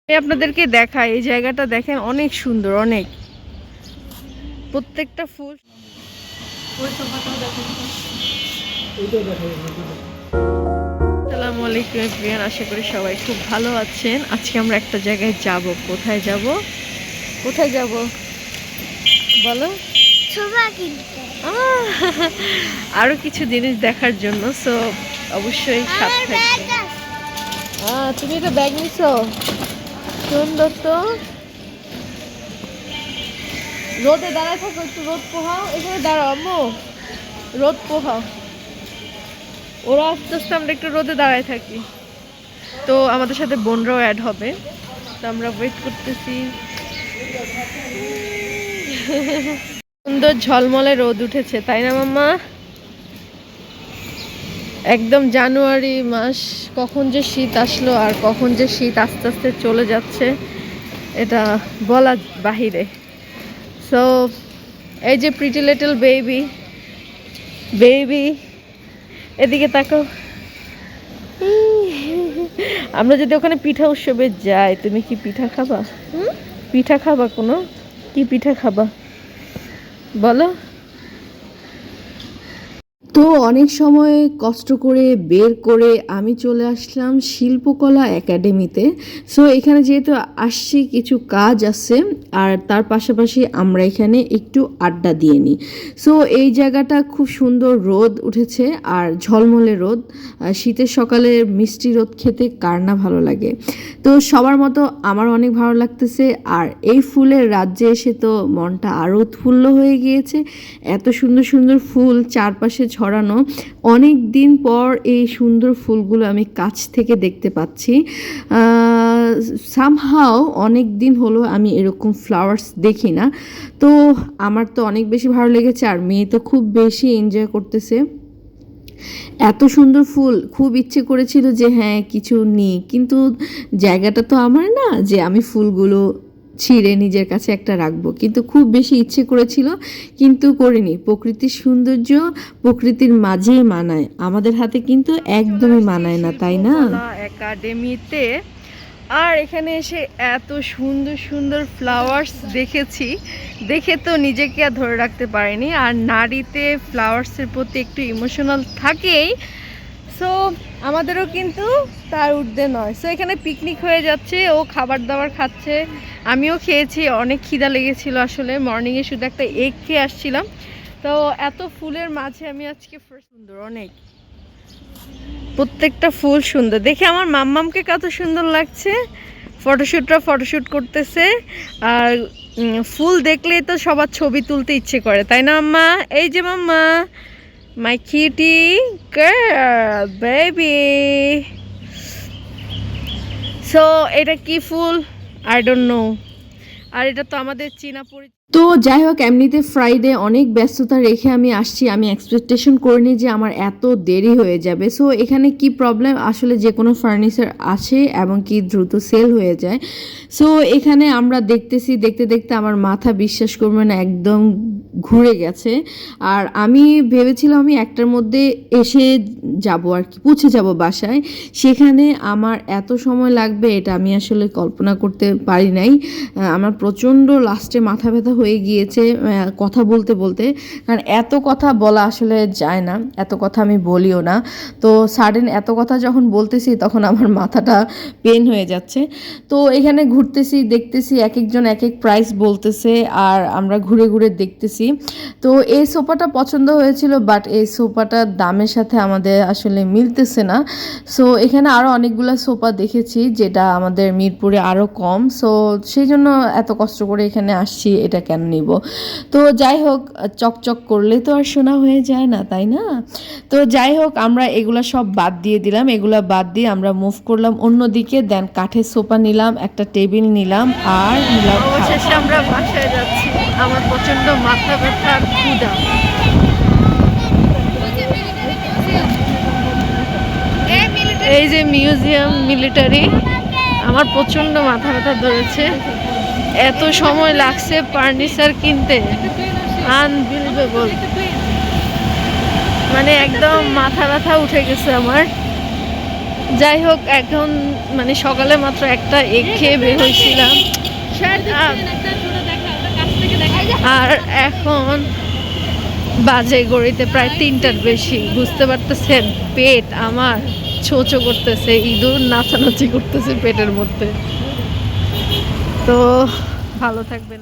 আপনাদেরকে দেখাই, এই জায়গাটা দেখেন অনেক সুন্দর, অনেক প্রত্যেকটা ফুল। আসসালামু আলাইকুম এভরিওয়ান, আশা করি সবাই খুব ভালো আছেন। আজকে আমরা একটা জায়গায় যাব। কোথায় যাব? কোথায় যাব বলো? আরো কিছু জিনিস দেখার জন্য, সো অবশ্যই সাথে থাকবে। তুমি তো ব্যাগ নিছো, সুন্দর তো। রোদে দাঁড়ায় থাকো, একটু রোদ পোহাও, এখানে দাঁড়াও আম্মু, রোদ পোহাও। ওরা আস্তে আস্তে, আমরা একটু রোদে দাঁড়ায় থাকি। তো আমাদের সাথে বোনরাও অ্যাড হবে, তো আমরা ওয়েট করতেছি। সুন্দর ঝলমলে রোদ উঠেছে, তাই না মাম্মা? একদম জানুয়ারি মাস, কখন যে শীত আসলো আর কখন যে শীত আস্তে আস্তে চলে যাচ্ছে এটা বলা বাহিরে। সো এই যে প্রিটি লিটল বেবি, বেবি এদিকে তাকাও। আমরা যদি ওখানে পিঠা উৎসবে যাই, তুমি কি পিঠা খাবা? পিঠা খাবা? কোনো কি পিঠা খাবা বলো? তো অনেক সময় কষ্ট করে বের করে আমি চলে আসলাম শিল্পকলা একাডেমিতে। সো এখানে যেহেতু আসছি, কিছু কাজ আছে আর তার পাশাপাশি আমরা এখানে একটু আড্ডা দিয়ে নিই। সো এই জায়গাটা খুব সুন্দর, রোদ উঠেছে আর ঝলমলে রোদ। শীতের সকালে মিষ্টি রোদ খেতে কার না ভালো লাগে। তো সবার মতো আমার অনেক ভালো লাগতেছে, আর এই ফুলের রাজ্যে এসে তো মনটা আরও উৎফুল্ল হয়ে গিয়েছে। এত সুন্দর সুন্দর ফুল চারপাশে ছড়ানো, অনেক দিন পর এই সুন্দর ফুলগুলো আমি কাছ থেকে দেখতে পাচ্ছি। সামহাও অনেক দিন হলো আমি এরকম ফ্লাওয়ার্স দেখি না। তো আমার তো অনেক বেশি ভালো লেগেছে, আর মেয়ে তো খুব বেশি এনজয় করতেছে। এত সুন্দর ফুল, খুব ইচ্ছে করেছিল যে হ্যাঁ কিছু নিই, কিন্তু জায়গাটা তো আমার না যে আমি ফুলগুলো ছিঁড়ে নিজের কাছে একটা রাখবো, কিন্তু খুব বেশি ইচ্ছে করেছিল কিন্তু করিনি। প্রকৃতির সৌন্দর্য প্রকৃতির মাঝেই মানায়, আমাদের হাতে কিন্তু একদমই মানায় না, তাই না? একাডেমিতে আর এখানে এসে এত সুন্দর সুন্দর ফ্লাওয়ার্স দেখেছি, দেখে তো নিজেকে আর ধরে রাখতে পারিনি। আর নারীতে ফ্লাওয়ার্সের প্রতি একটু ইমোশনাল থাকেই, সো আমাদেরও কিন্তু তার ঊর্ধ্বে নয়। সো এখানে পিকনিক হয়ে যাচ্ছে, ও খাবার দাবার খাচ্ছে, আমিও খেয়েছি, অনেক খিদা লেগেছিল আসলে। মর্নিংয়ে শুধু একটা এগ খেয়ে আসছিলাম। তো এত ফুলের মাঝে আমি আজকে সুন্দর, অনেক প্রত্যেকটা ফুল সুন্দর দেখে আমার মাম্মামকে কত সুন্দর লাগছে। ফটোশ্যুট করতেছে, আর ফুল দেখলেই তো সবার ছবি তুলতে ইচ্ছে করে, তাই না মাম্মা? এই যে মাম্মা, my cutie girl baby. So এটা কি ফুল আই ডোন্ট নো, আর এটা তো আমাদের চীনা পরিচিত। তো যাই হোক, এমনিতে ফ্রাইডে অনেক ব্যস্ততা রেখে আমি আসছি, আমি এক্সপেকটেশন করিনি যে আমার এত দেরি হয়ে যাবে। সো এখানে কি প্রবলেম, আসলে যে কোনো ফার্নিচার আসে এবং কি দ্রুত সেল হয়ে যায়। সো এখানে আমরা দেখতেছি, দেখতে দেখতে আমার মাথা, বিশ্বাস করবে না, একদম ঘুরে গেছে। আর আমি ভেবেছিলাম আমি একটার মধ্যে এসে যাব আর কি, পৌঁছে যাব বাসায়, সেখানে আমার এত সময় লাগবে এটা আমি আসলে কল্পনা করতে পারি নাই। আমার প্রচণ্ড লাস্টে মাথা ব্যথা হয়ে গিয়েছে কথা বলতে বলতে, কারণ এত কথা বলা আসলে যায় না, এত কথা আমি বলিও না। তো সাডেন এত কথা যখন বলতেছি তখন আমার মাথাটা পেন হয়ে যাচ্ছে। তো এখানে ঘুরতেছি, দেখতেছি, এক একজন এক এক প্রাইস বলতেছে আর আমরা ঘুরে ঘুরে দেখতেছি। তো এই সোফাটা পছন্দ হয়েছিল, বাট এই সোফাটার দামের সাথে আমাদের আসলে মিলতেছে না। সো এখানে আরও অনেকগুলো সোফা দেখেছি যেটা আমাদের মিরপুরে আরও কম, সো সেই জন্য এত কষ্ট করে এখানে আসছি, এটা কেন নিব। তো যাই হোক, চকচক করলে তো আর সোনা হয়ে যায় না, তাই না? তো যাই হোক, আমরা এগুলা সব বাদ দিয়ে দিলাম, এগুলা বাদ দিয়ে আমরা মুভ করলাম অন্যদিকে। দেন কাঠের সোফা নিলাম, একটা টেবিল নিলাম, আর নিলাম। অবশেষে আমরা বাসায় যাচ্ছি, আমার প্রচন্ড মাথা ব্যথার ক্ষুধা। এই যে মিউজিয়াম মিলিটারি, আমার প্রচন্ড মাথা ব্যথা ধরেছে, এত সময় লাগছে ফার্নিচার কিনতে, আনবিলিভেবল, মানে একদম মাথা ব্যথা উঠে গেছে আমার। যাই হোক, এখন মানে সকালে মাত্র একটা এগ খেয়ে বের হয়েছিলাম, আর এখন বাজে ঘড়িতে প্রায় 3টার বেশি। বুঝতে পারতেছেন, পেট আমার ছোচো করতেছে, ইঁদুর নাচানাচি করতেছে পেটের মধ্যে। তো ভালো থাকবেন।